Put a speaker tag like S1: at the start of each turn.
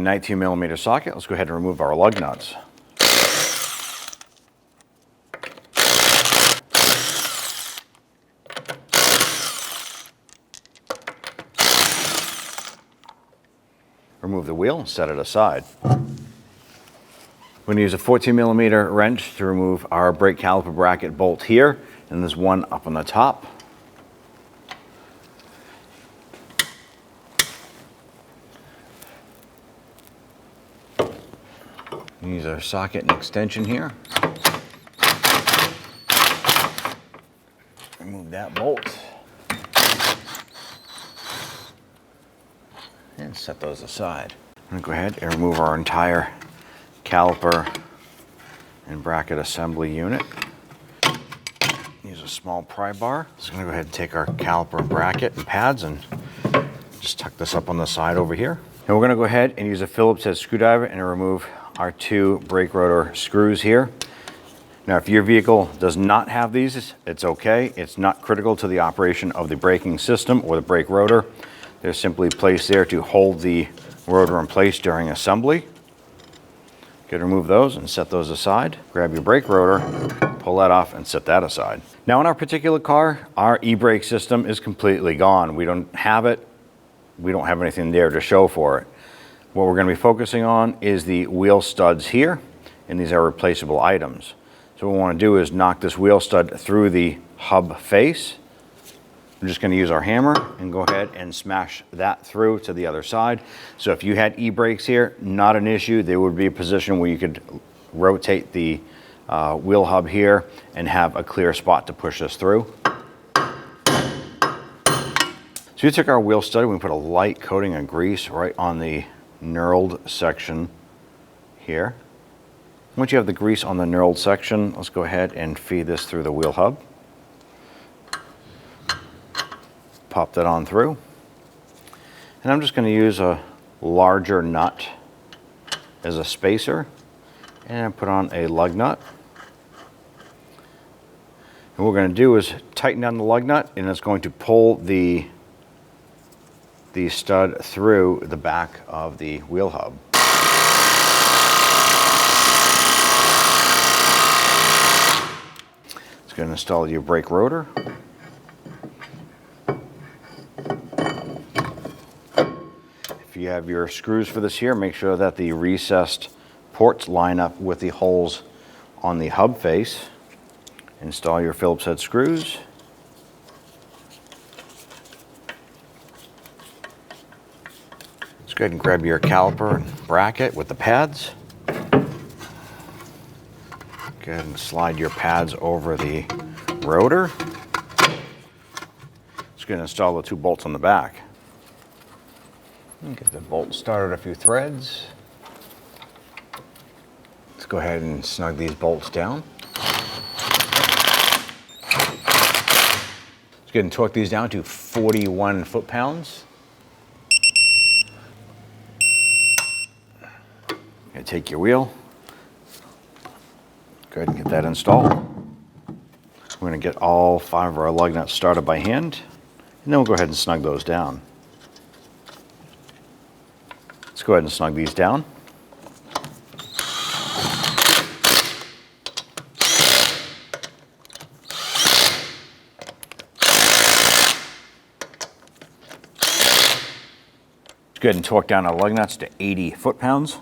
S1: 19mm socket, let's go ahead and remove our lug nuts. Remove the wheel and set it aside. We're going to use a 14mm wrench to remove our brake caliper bracket bolt here, and there's one up on the top. Use our socket and extension here. Remove that bolt. And set those aside. I'm going to go ahead and remove our entire caliper and bracket assembly unit. Use a small pry bar. So I'm going to go ahead and take our caliper and bracket and pads and just tuck this up on the side over here. And we're going to go ahead and use a Phillips head screwdriver and remove our 2 brake rotor screws here. Now, if your vehicle does not have these, it's okay. It's not critical to the operation of the braking system or the brake rotor. They're simply placed there to hold the rotor in place during assembly. You can remove those and set those aside. Grab your brake rotor, pull that off and set that aside. Now, in our particular car, our e-brake system is completely gone. We don't have it. We don't have anything there to show for it. What we're going to be focusing on is the wheel studs here, and these are replaceable items. So what we want to do is knock this wheel stud through the hub face. We're just going to use our hammer and go ahead and smash that through to the other side. So if you had e-brakes here, not an issue. There would be a position where you could rotate the wheel hub here and have a clear spot to push this through. So we took our wheel stud, we put a light coating of grease right on the knurled section here. Once you have the grease on the knurled section, let's go ahead and feed this through the wheel hub. Pop that on through. And I'm just going to use a larger nut as a spacer and put on a lug nut. And what we're going to do is tighten down the lug nut, and it's going to pull the stud through the back of the wheel hub. It's going to install your brake rotor. If you have your screws for this here, make sure that the recessed ports line up with the holes on the hub face. Install your Phillips head screws. Let's go ahead and grab your caliper and bracket with the pads. Go ahead and slide your pads over the rotor. Just going to install the 2 bolts on the back. Get the bolt started, a few threads. Let's go ahead and snug these bolts down. Let's go ahead and torque these down to 41 foot-pounds. Take your wheel, go ahead and get that installed. We're going to get all 5 of our lug nuts started by hand, and then we'll go ahead and snug those down. Let's go ahead and snug these down. Let's go ahead and torque down our lug nuts to 80 foot-pounds.